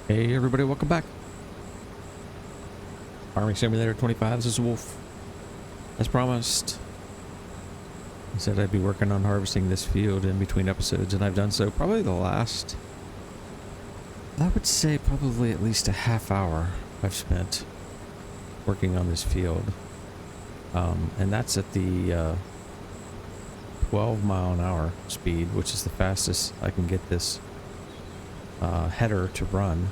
Hey everybody, welcome back. Farming Simulator 25, this is Wolf. As promised, I said I'd be working on harvesting this field in between episodes, and I've done so probably the last, I would say probably at least a half hour I've spent working on this field. And that's at the 12 mile an hour speed, which is the fastest I can get this header to run.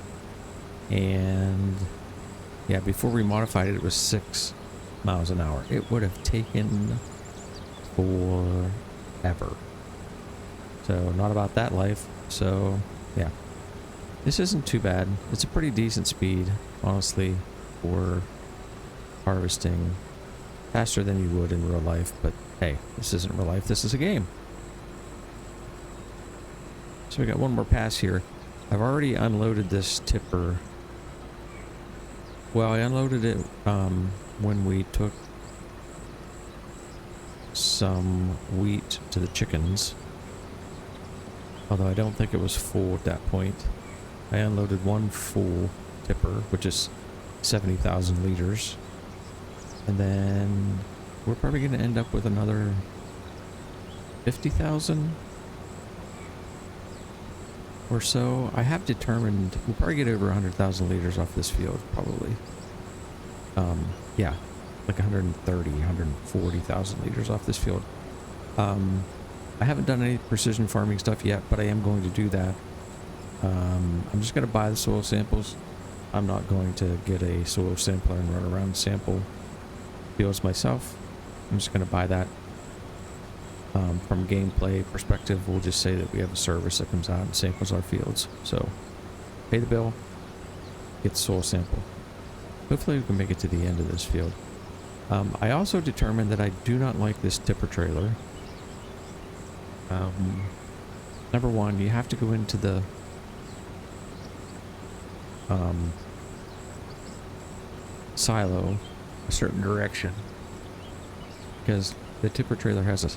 And yeah, before we modified it, it was 6 miles an hour. It would have taken forever. So not about that life. So yeah, this isn't too bad. It's a pretty decent speed, honestly, for harvesting. Faster than you would in real life, but hey, this isn't real life, this is a game. So we got one more pass here. I've already unloaded this tipper. Well, I unloaded it when we took some wheat to the chickens. Although I don't think it was full at that point. I unloaded one full tipper, which is 70,000 liters. And then we're probably going to end up with another 50,000 or so. I have determined we'll probably get over 100,000 liters off this field, probably. Yeah, like 130, 140,000 liters off this field. I haven't done any precision farming stuff yet, but I am going to do that. I'm just going to buy the soil samples. I'm not going to get a soil sampler and run around and sample fields myself. I'm just going to buy that. From gameplay perspective, we'll just say that we have a service that comes out and samples our fields. So pay the bill, get the soil sample. Hopefully we can make it to the end of this field. I also determined that I do not like this tipper trailer. Number one, you have to go into the silo a certain direction, because the tipper trailer has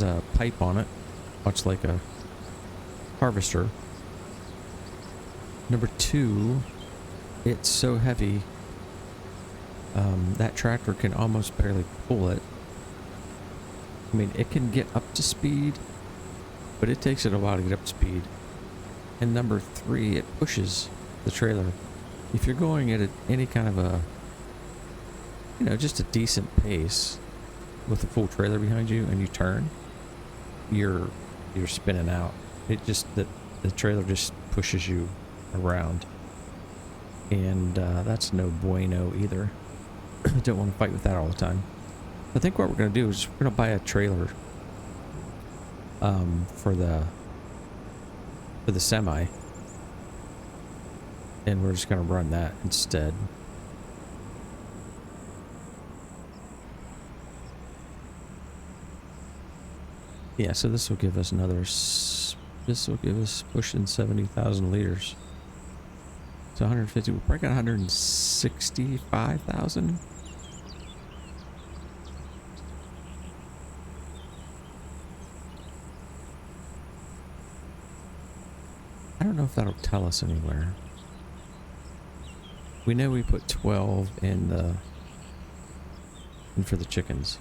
a pipe on it, much like a harvester. Number two, it's so heavy that tractor can almost barely pull it. I mean, it can get up to speed, but it takes it a while to get up to speed. And number three, it pushes the trailer. If you're going at any kind of a, just a decent pace with a full trailer behind you and you turn, you're spinning out. It just, the trailer just pushes you around. And that's no bueno either. I don't want to fight with that all the time. I think what we're going to do is we're going to buy a trailer for the semi, and we're just going to run that instead. Yeah, so this will give us pushing 70,000 liters. So 150, we're probably got 165,000. I don't know if that'll tell us anywhere. We know we put 12 in for the chickens.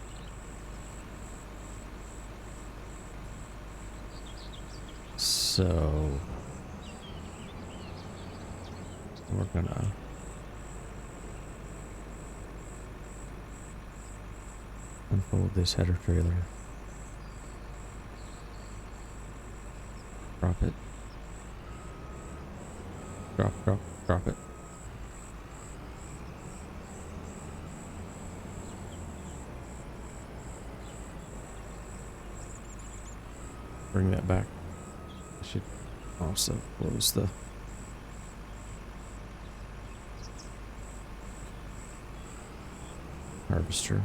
So we're gonna unfold this header trailer. Drop it. Drop it. Bring that back. I should also close the harvester.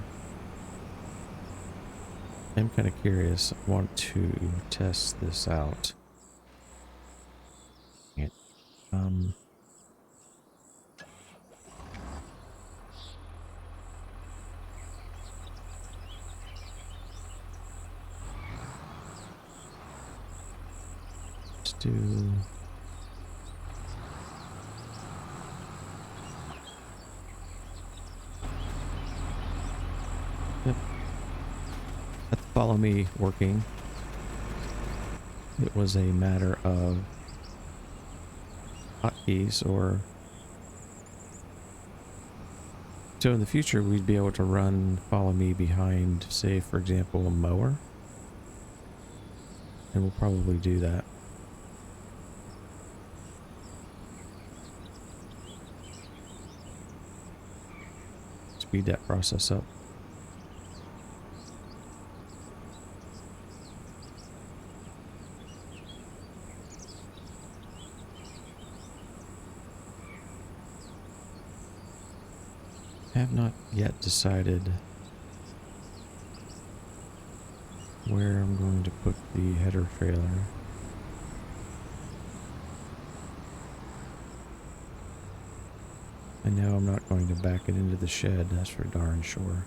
I'm kind of curious. I want to test this out. Let's do follow me working. It was a matter of hotkeys or... So in the future, we'd be able to run follow me behind, say, for example, a mower. And we'll probably do that. Speed that process up. I have not yet decided where I'm going to put the header trailer. I know I'm not going to back it into the shed, that's for darn sure.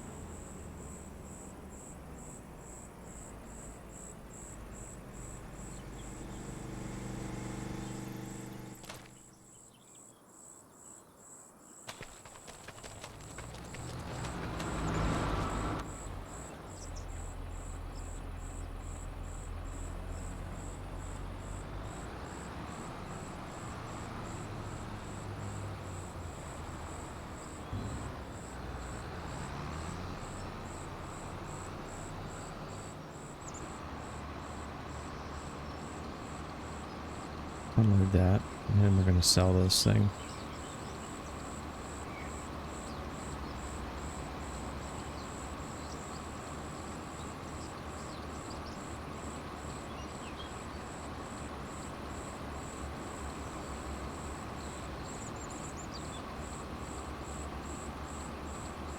Unload that, and then we're going to sell this thing.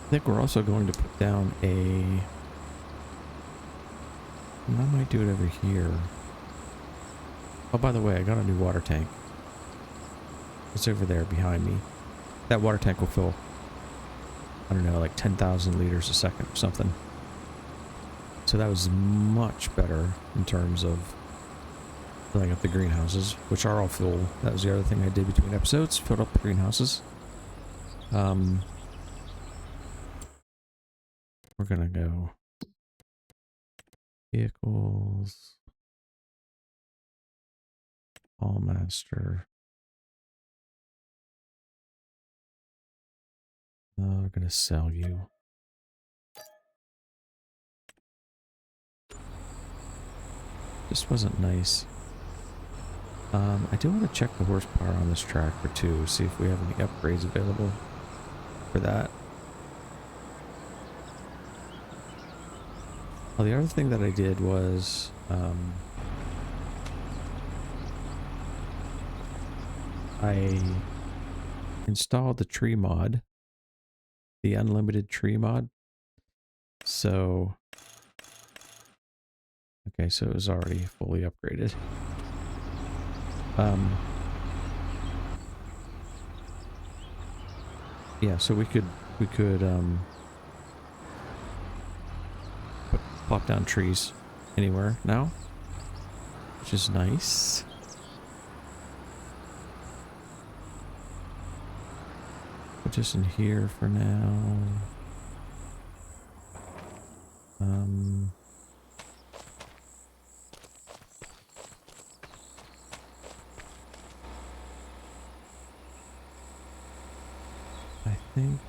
I think we're also going to put down a... I might do it over here. Oh, by the way, I got a new water tank. It's over there behind me. That water tank will fill, I don't know, like 10,000 liters a second or something. So that was much better in terms of filling up the greenhouses, which are all full. That was the other thing I did between episodes, filled up the greenhouses. We're gonna go vehicles, all master. We're gonna sell you. This wasn't nice. I do want to check the horsepower on this tractor too, see if we have any upgrades available for that. Well, the other thing that I did was I installed the tree mod, the unlimited tree mod. So, okay, so it was already fully upgraded. Yeah, so we could plop down trees anywhere now, which is nice. Put this in here for now. I think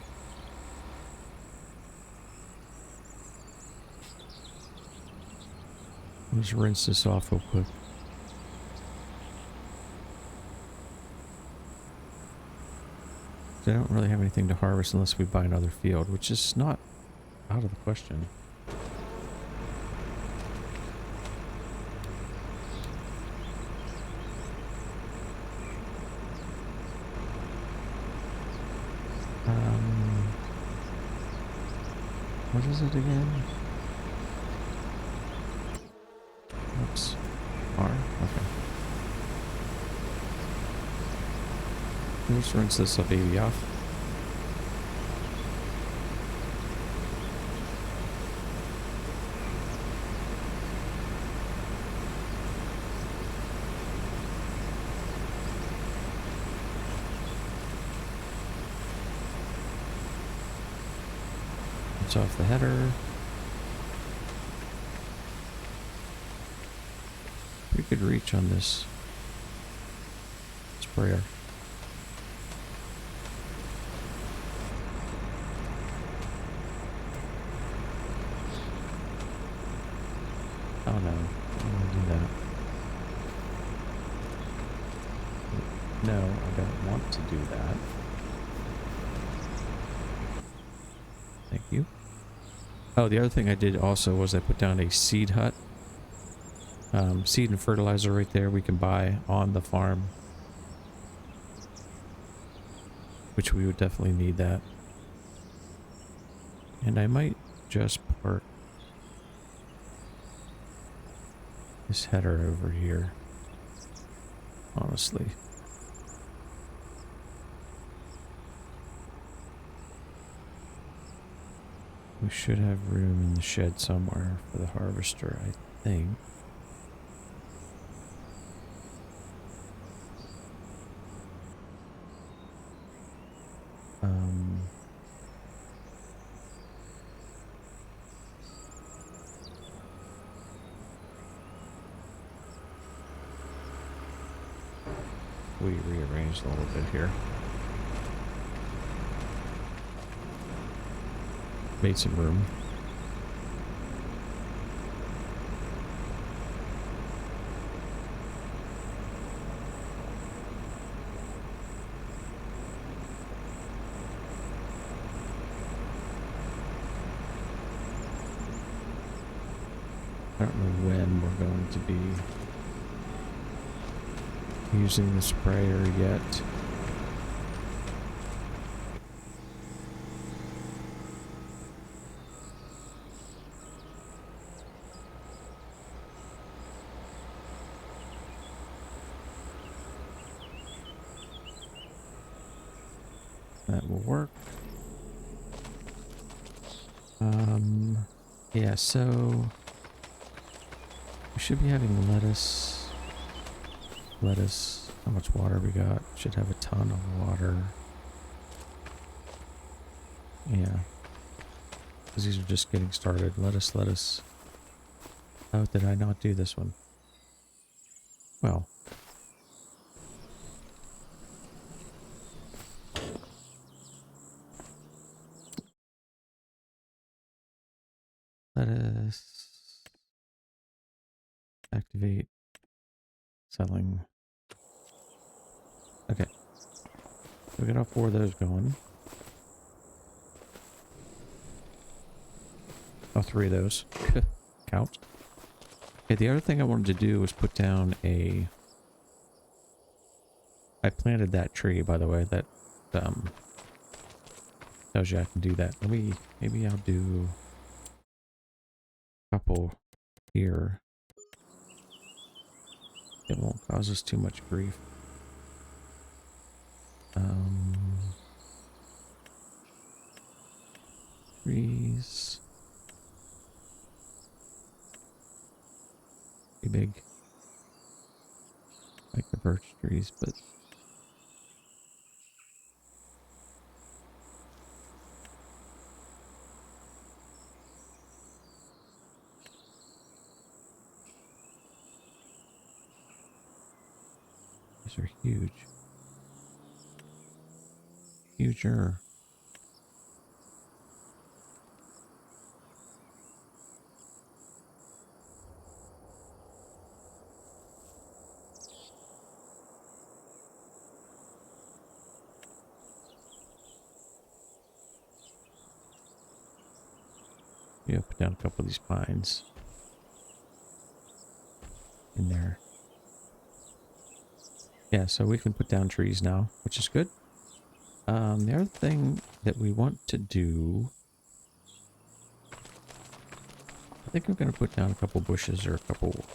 let's rinse this off real quick. I don't really have anything to harvest unless we buy another field, which is not out of the question. What is it again? Oops. R? Okay. Let's rinse this baby off. Rinse off the header. pretty good reach on this sprayer. Oh no, I don't want to do that. No, I don't want to do that. Thank you. Oh, the other thing I did also was I put down a seed hut. Seed and fertilizer right there we can buy on the farm. Which we would definitely need that. And I might just park this header over here. Honestly. We should have room in the shed somewhere for the harvester, I think. We rearranged a little bit here. Made some room. I don't know when we're going to be using the sprayer yet. That will work. Yeah, so we should be having lettuce. How much water we got? Should have a ton of water. Yeah. Because these are just getting started. Lettuce. Oh, did I not do this one? Well. Lettuce. Activate. Selling. Okay. We got all 4 of those going. Oh, 3 of those. Count. Okay, the other thing I wanted to do was put down a... I planted that tree, by the way. That tells you I can do that. Maybe I'll do a couple here. It won't cause us too much grief. Trees. Pretty big. Like the birch trees, but... These are huge. Huger. Yeah, put down a couple of these pines in there. Yeah, so we can put down trees now, which is good. The other thing that we want to do... I think I'm going to put down a couple bushes or a couple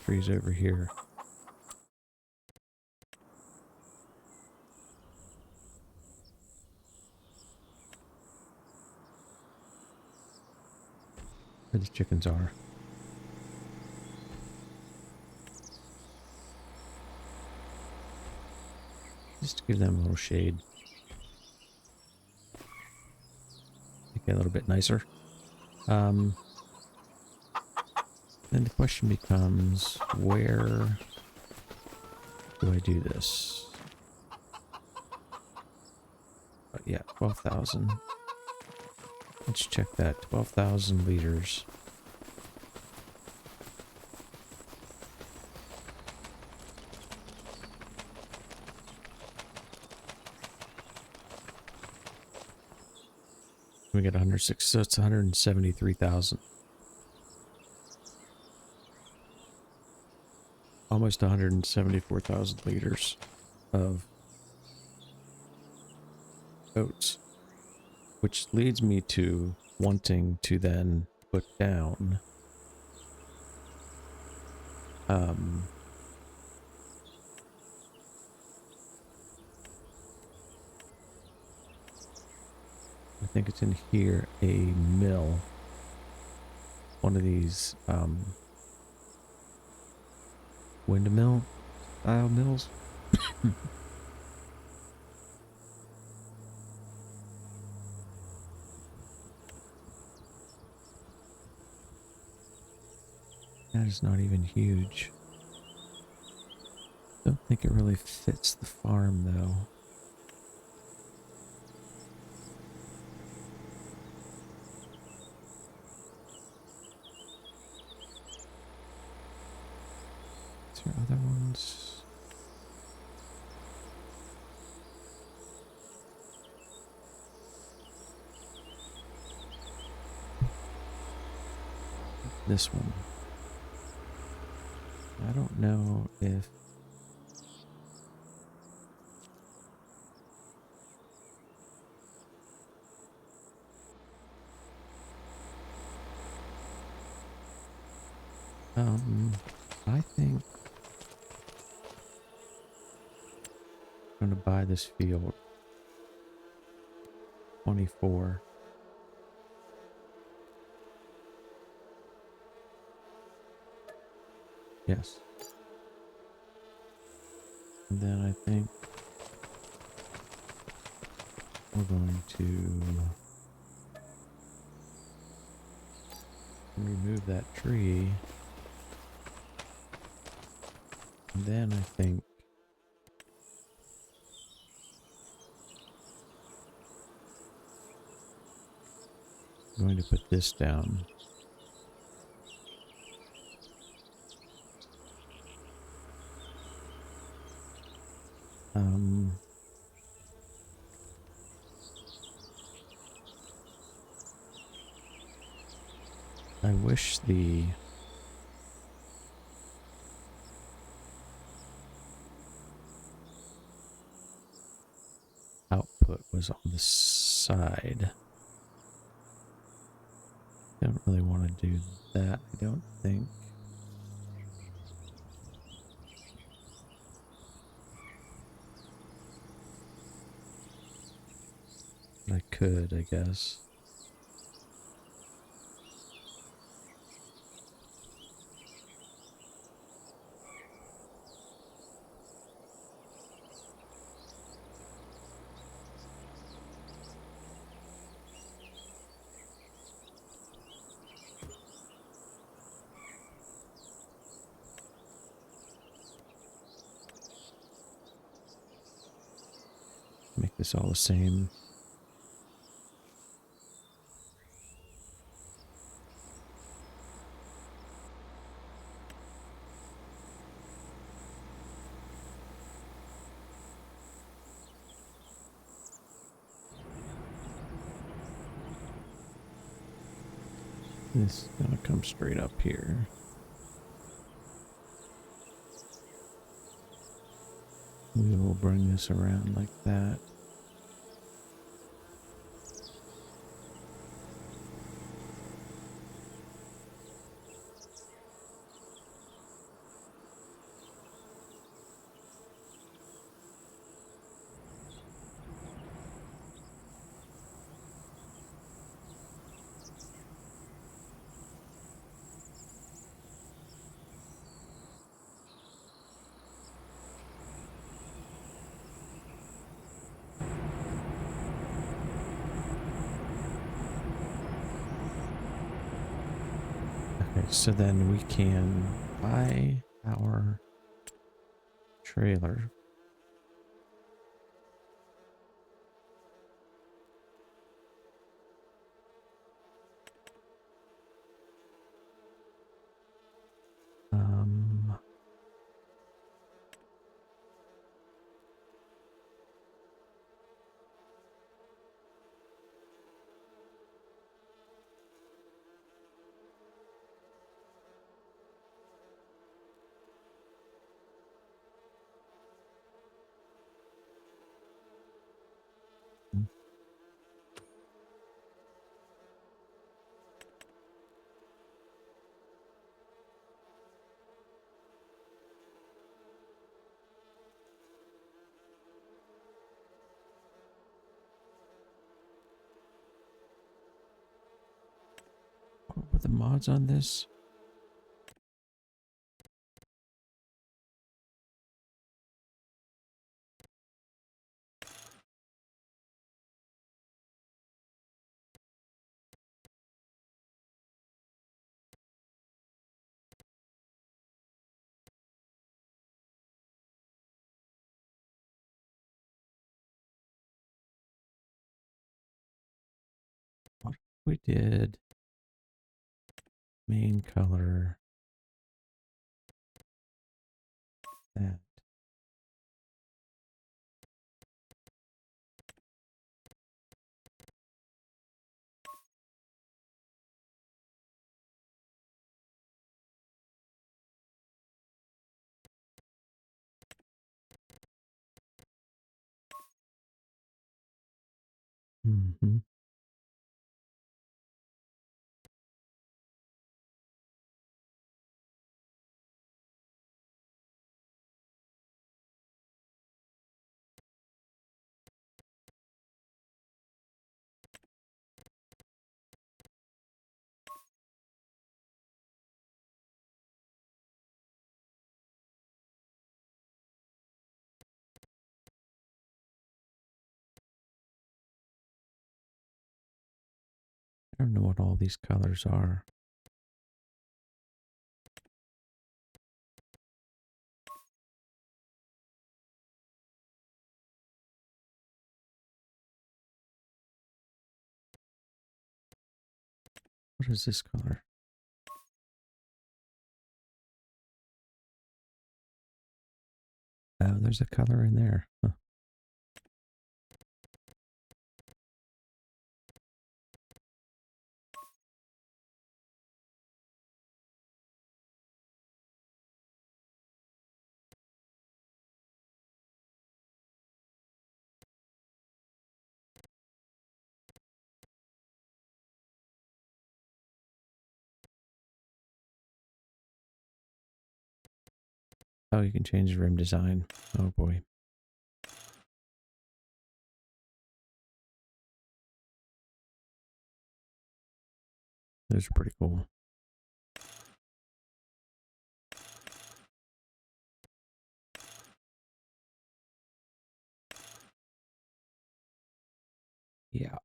trees over here. Where the chickens are. Just to give them a little shade. Make it a little bit nicer. Then the question becomes, where do I do this? Oh, yeah, 12,000. Let's check that. 12,000 liters. We get 106, so it's 173,000. Almost 174,000 liters of oats. Which leads me to wanting to then put down I think it's in here, a mill. One of these windmill style mills. That is not even huge. Don't think it really fits the farm though. Is there other ones? This one. I don't know if I think I'm gonna buy this field. 24. Yes. And then I think we're going to remove that tree. And then I think I'm going to put this down. I wish the output was on the side. Don't really want to do that, I don't think. I could, I guess. Make this all the same. This is gonna come straight up here. We will bring this around like that. Okay, so then we can buy our trailer. Um, what were the mods on this? What we did? Main color. That. Mm-hmm. I don't know what all these colors are. What is this color? Oh, there's a color in there. Huh. Oh, you can change the rim design. Oh boy. Those are pretty cool. Yeah.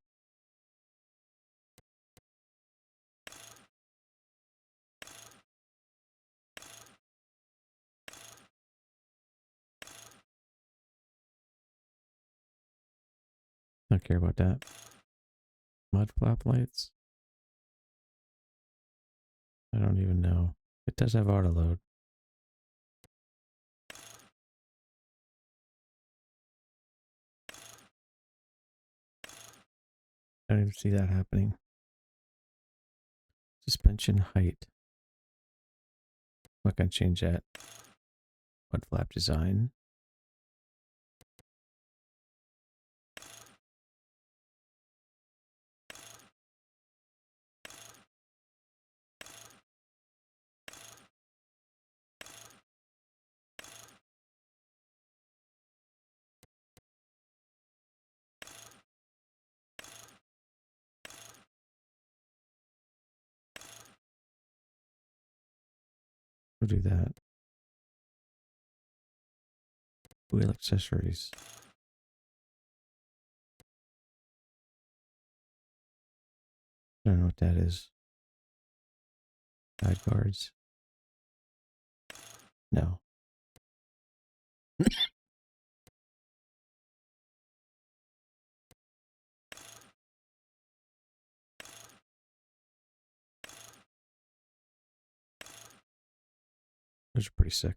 Don't care about that. Mud flap lights? I don't even know. It does have auto load. I don't even see that happening. Suspension height. I'm not gonna change that. Mud flap design. We'll do that. Wheel accessories. I don't know what that is. Side guards. No. Those are pretty sick.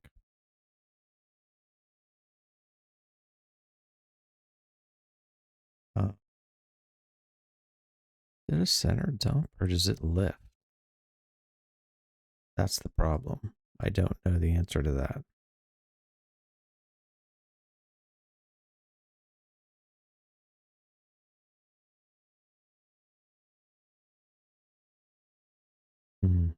Did it center dump or does it lift? That's the problem. I don't know the answer to that. Hmm.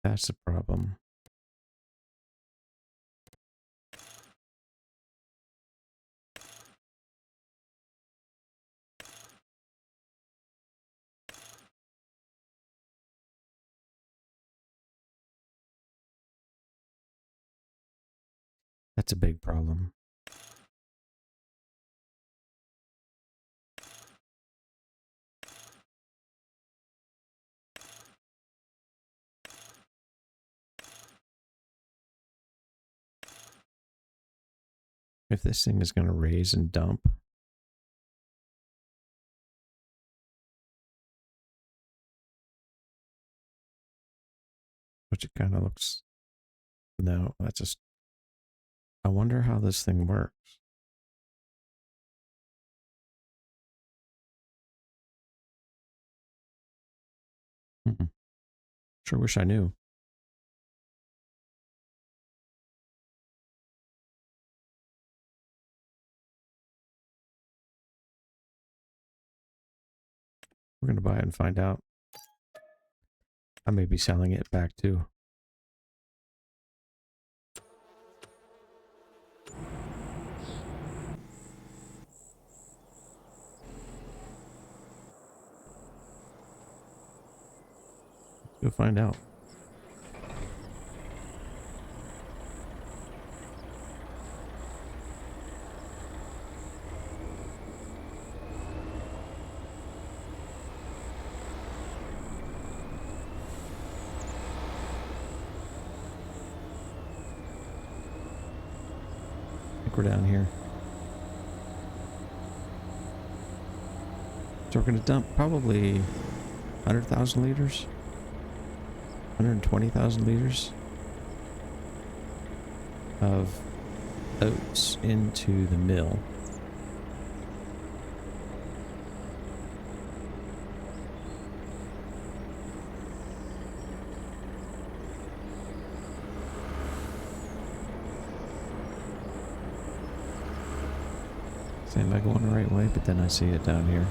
That's the problem. That's a big problem. If this thing is going to raise and dump, which it kind of looks, no, that's just, I wonder how this thing works. Sure wish I knew. We're going to buy it and find out. I may be selling it back too. Let's go find out. I think we're down here. So we're going to dump probably 100,000 liters. 120,000 liters of oats into the mill. Am I going the right way? But then I see it down here.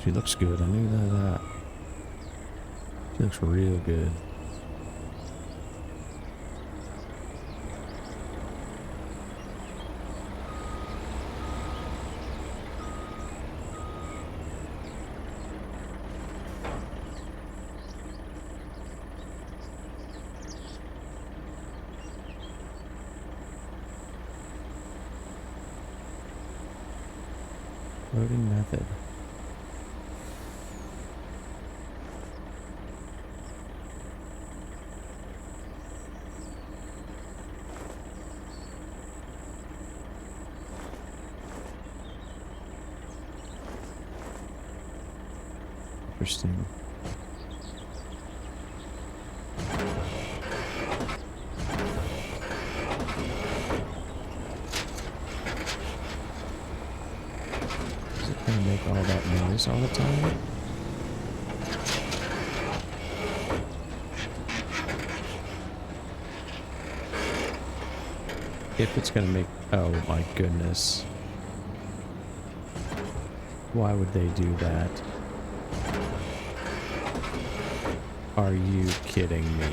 She looks good. I knew that. She looks real good. Loading method. Interesting. Is it gonna make all that noise all the time? If it's gonna make, oh my goodness. Why would they do that? Are you kidding me?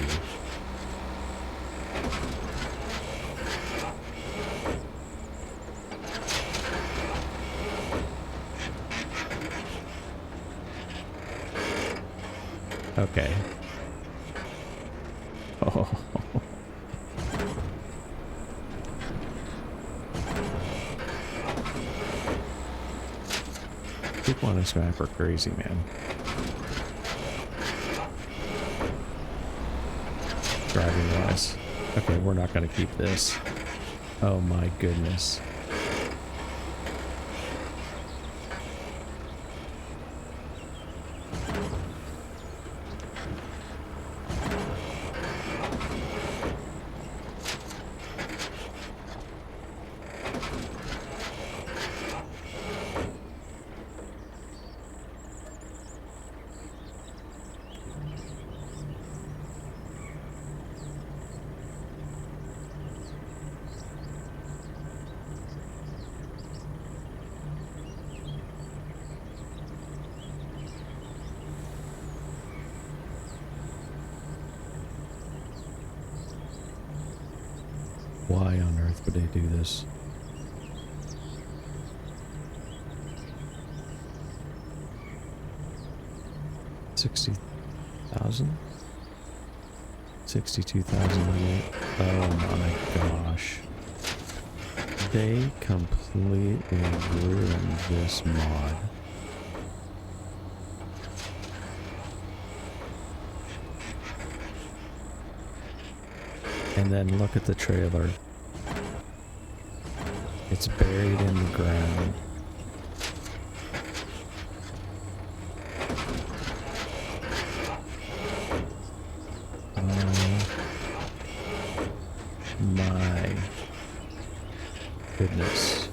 Okay. Oh. People on this map are crazy, man. Driving wise. Okay, we're not going to keep this. Oh my goodness. Why on earth would they do this? $60,000? 62,000. Oh my gosh. They completely ruined this mod. And then look at the trailer. It's buried in the ground. Oh my goodness.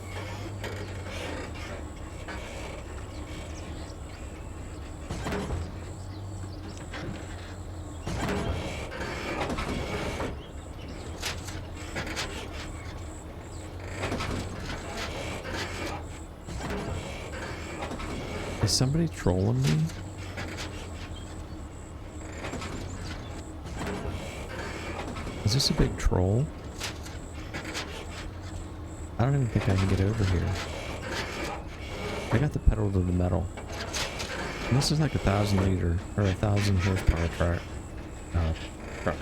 Is somebody trolling me? Is this a big troll? I don't even think I can get over here. I got the pedal to the metal. And this is like 1,000 liter or 1,000 horsepower truck. Truck.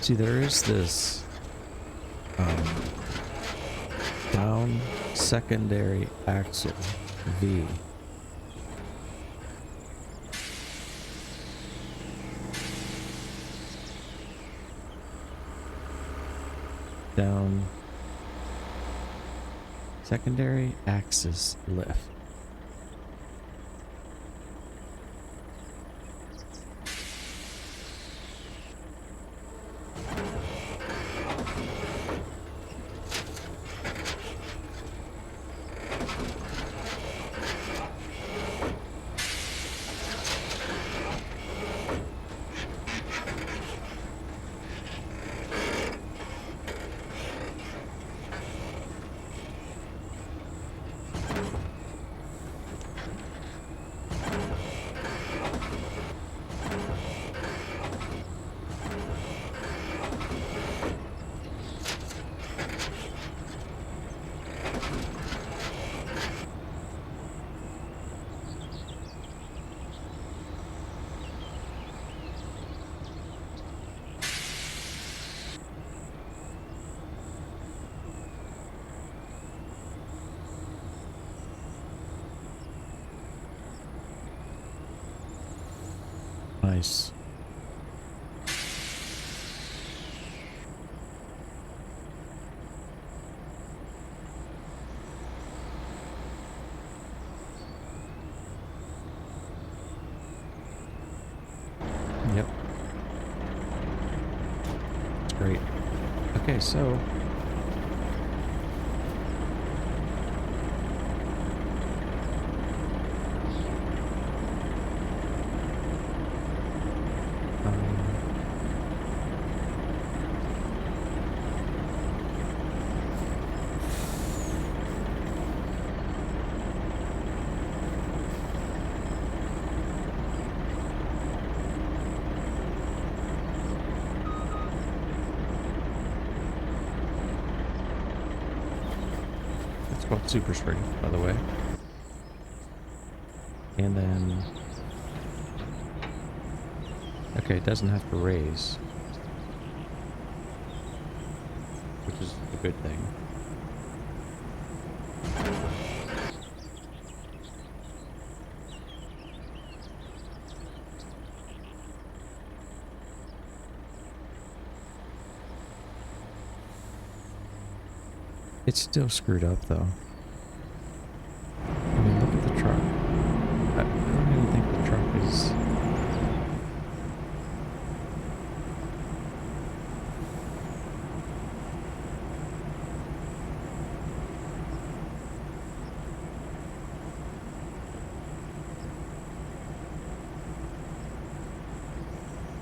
See, there is this down secondary axle V. Down secondary axis lift. Nice. Yep. It's great. Okay, so called super strength, by the way. And then, okay, it doesn't have to raise, which is a good thing. It's still screwed up, though. I mean, look at the truck. I don't even think the truck is...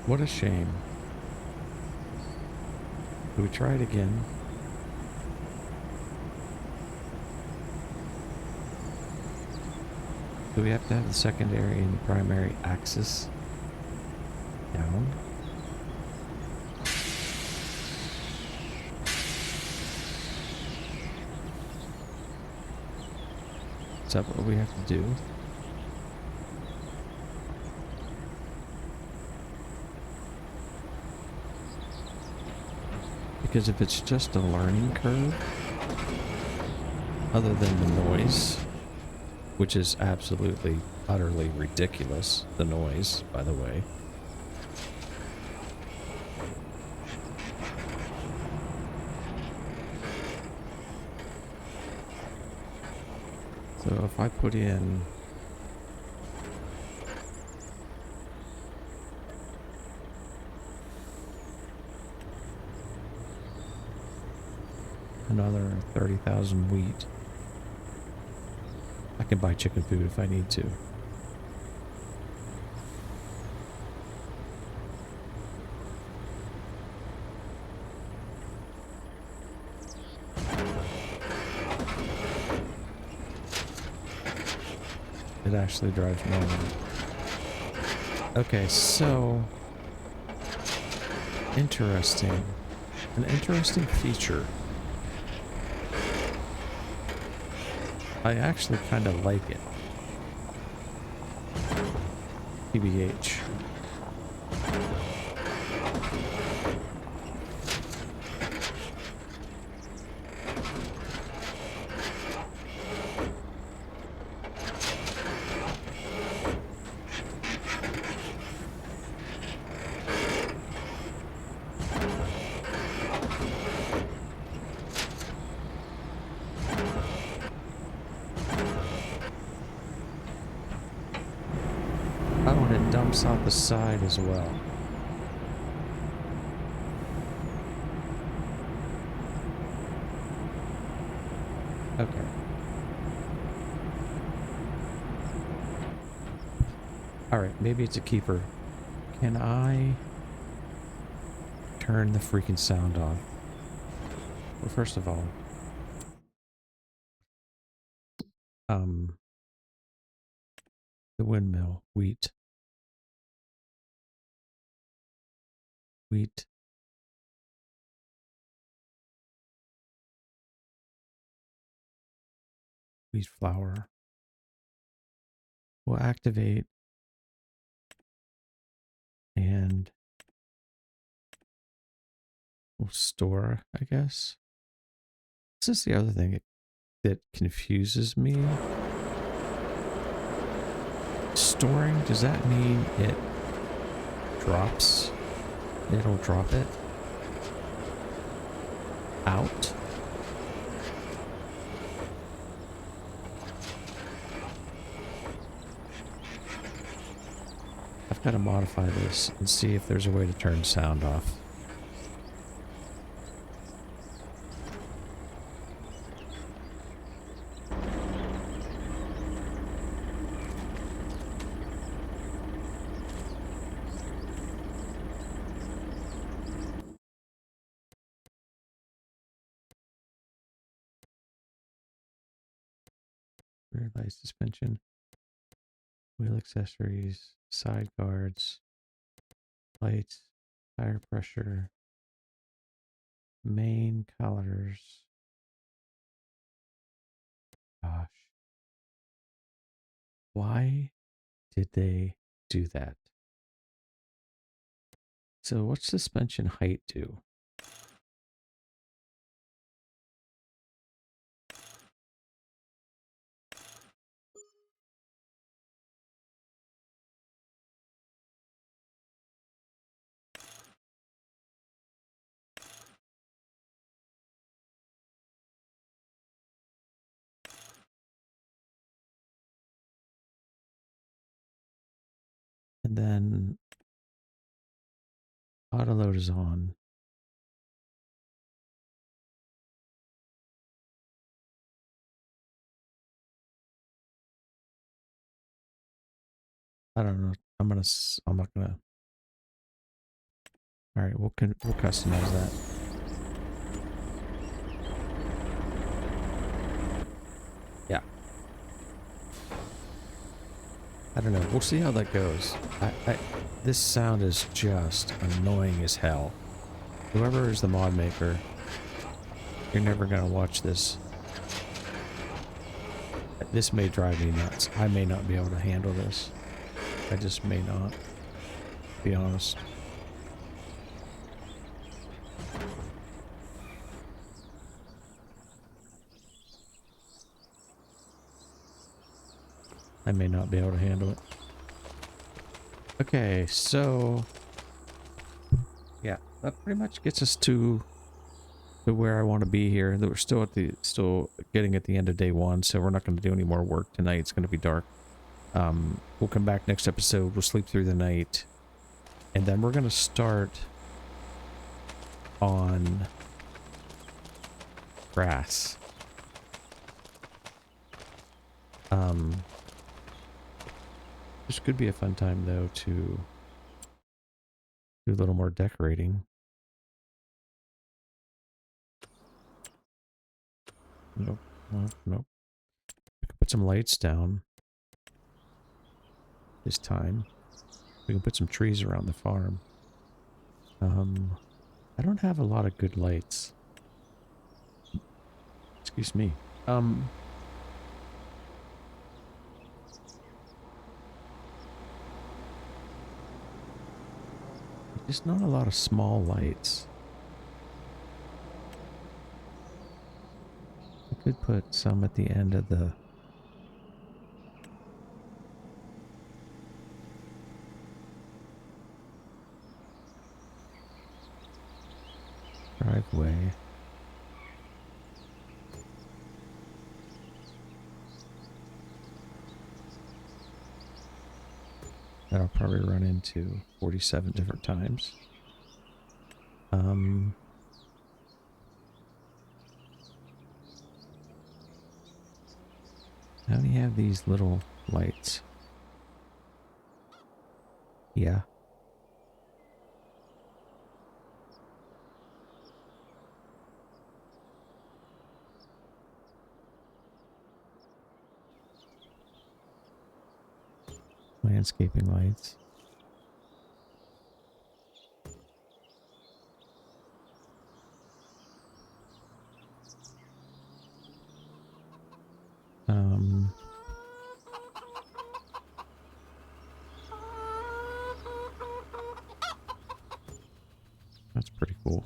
What a shame. Do we try it again? Do we have to have the secondary and primary axis down? Is that what we have to do? Because if it's just a learning curve, other than the noise, which is absolutely, utterly ridiculous, the noise, by the way. So if I put in another 30,000 wheat, I can buy chicken food if I need to. It actually drives normal. Okay, so interesting. An interesting feature. I actually kind of like it. TBH. Oh, and it dumps out the side as well. Okay. Alright, maybe it's a keeper. Can I turn the freaking sound off? Well, first of all, the windmill, wheat, wheat, wheat flour will activate and we'll store, I guess. This is the other thing that confuses me. Storing, does that mean it drops? It'll drop it out? I've got to modify this and see if there's a way to turn sound off. Rear light suspension, wheel accessories, side guards, lights, tire pressure, main collars, gosh. Why did they do that? So what's suspension height do? And then auto load is on. I don't know. I'm not gonna. All right, we'll customize that. Yeah. I don't know. We'll see how that goes. This sound is just annoying as hell. Whoever is the mod maker, you're never gonna watch this. This may drive me nuts. I may not be able to handle this. I just may not. Be honest. I may not be able to handle it. Okay, so yeah, that pretty much gets us to where I want to be here. That we're still getting at the end of day one, so we're not going to do any more work tonight. It's going to be dark. We'll come back next episode. We'll sleep through the night, and then we're going to start on grass. This could be a fun time though to do a little more decorating. Nope, nope, nope. We can put some lights down this time. We can put some trees around the farm. I don't have a lot of good lights. Excuse me. There's not a lot of small lights. I could put some at the end of the driveway. That I'll probably run into 47 different times. How do you have these little lights? Yeah. Landscaping lights. That's pretty cool.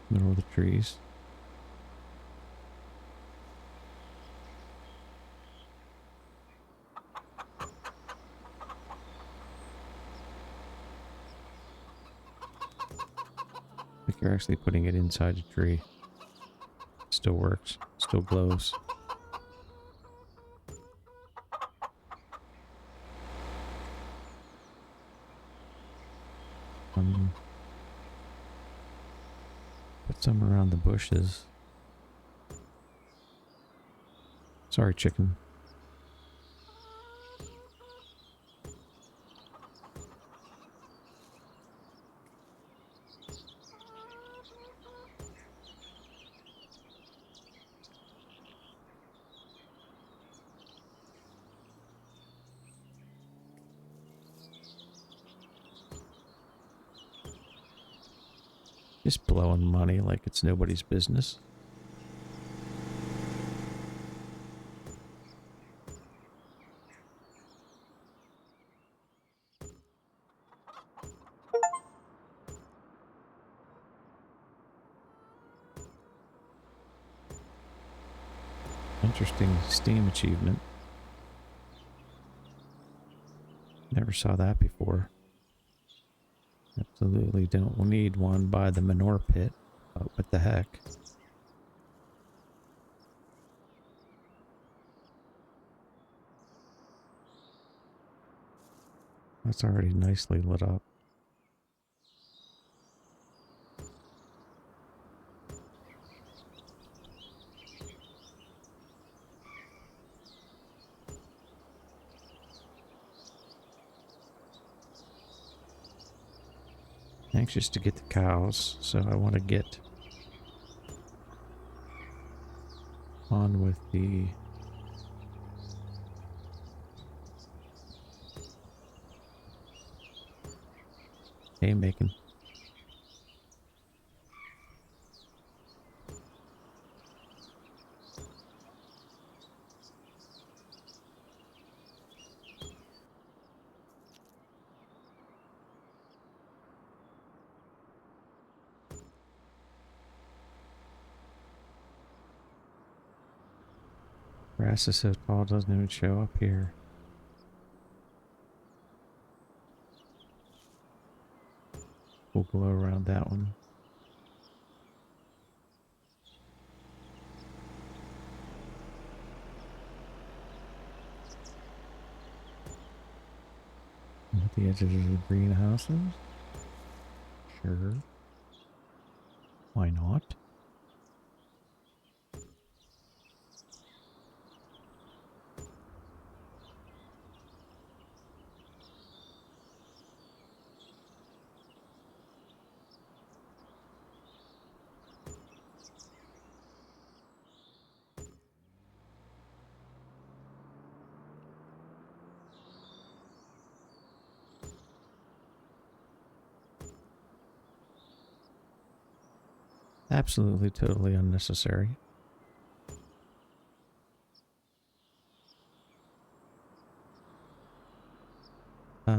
Middle of the trees. I think you're actually putting it inside a tree. Still works. Still glows. Put some around the bushes. Sorry, chicken. Just blowing money like it's nobody's business. Interesting Steam achievement. Never saw that before. Absolutely don't need one by the manure pit. Oh, what the heck? That's already nicely lit up. Anxious to get the cows, so I want to get on with the haymaking. Grass is so tall, it doesn't even show up here. We'll go around that one. At the edges of the greenhouses. Sure. Why not? Absolutely, totally unnecessary. What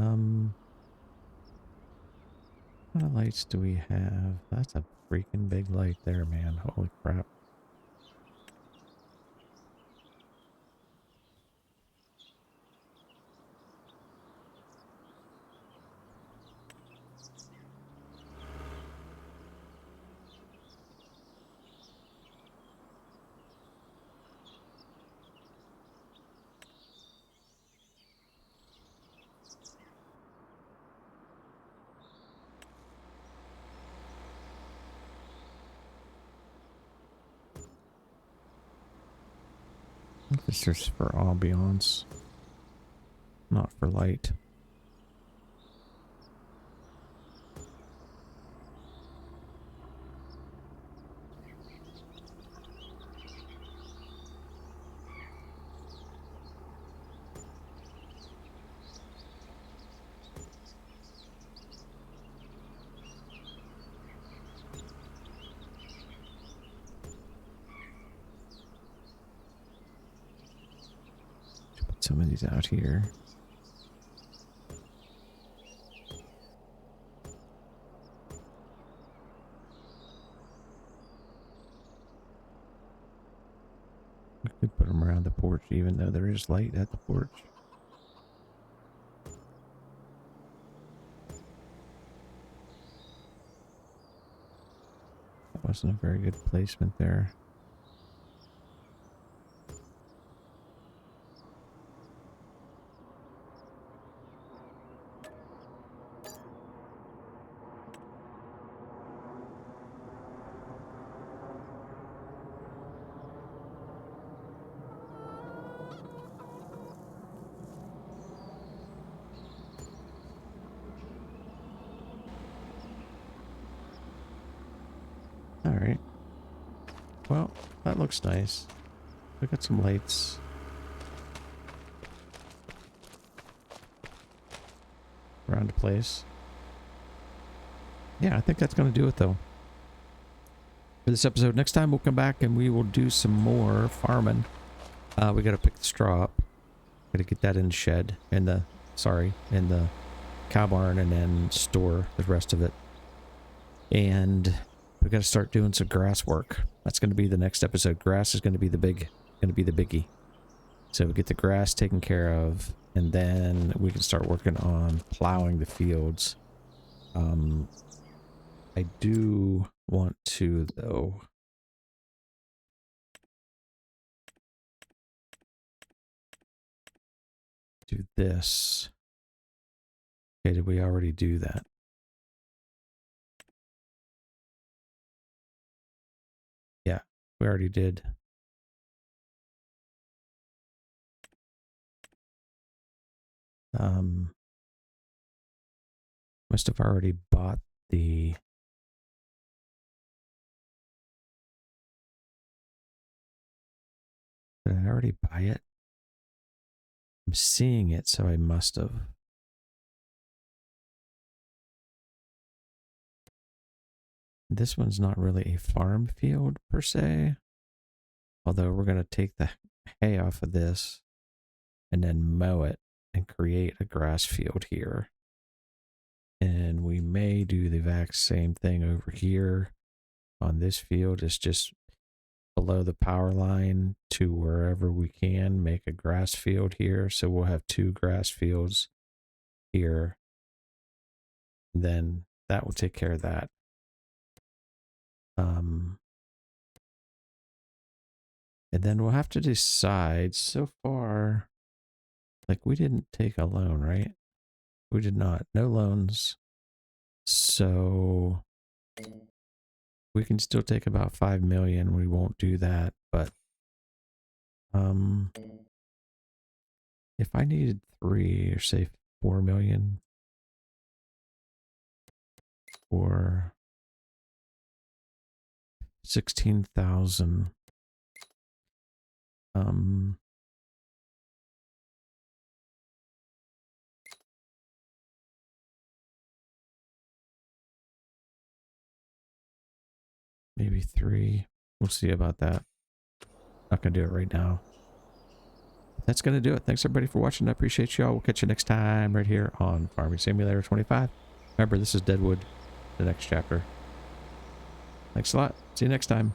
kind of lights do we have? That's a freaking big light there, man. Holy crap. This is for ambiance, not for light. Put some of these out here. We could put them around the porch even though there is light at the porch. That wasn't a very good placement there. Alright. Well, that looks nice. We got some lights. Around the place. Yeah, I think that's going to do it though. for this episode. Next time we'll come back and we will do some more farming. We got to pick the straw up. Got to get that in the shed, in the cow barn, and then store the rest of it. And we got to start doing some grass work. That's going to be the next episode. Grass is going to be the biggie. So we get the grass taken care of, and then we can start working on plowing the fields. I do want to, though, do this. Okay, did we already do that? Yeah, we already did. Must have already bought the... Did I already buy it? I'm seeing it, so I must have. This one's not really a farm field per se. Although we're going to take the hay off of this and then mow it and create a grass field here. And we may do the exact same thing over here on this field. It's just below the power line to wherever we can make a grass field here. So we'll have 2 grass fields here. And then that will take care of that. And then we'll have to decide. So far, like, we didn't take a loan, right? We did not. No loans. So we can still take about 5 million. We won't do that, but if I needed 3 or say 4 million or 16,000, maybe 3. We'll see about that. Not gonna do it right now. That's gonna do it. Thanks everybody for watching. I appreciate y'all. We'll catch you next time right here on Farming Simulator 25. Remember, this is Deadwood, the next chapter. Thanks a lot. See you next time.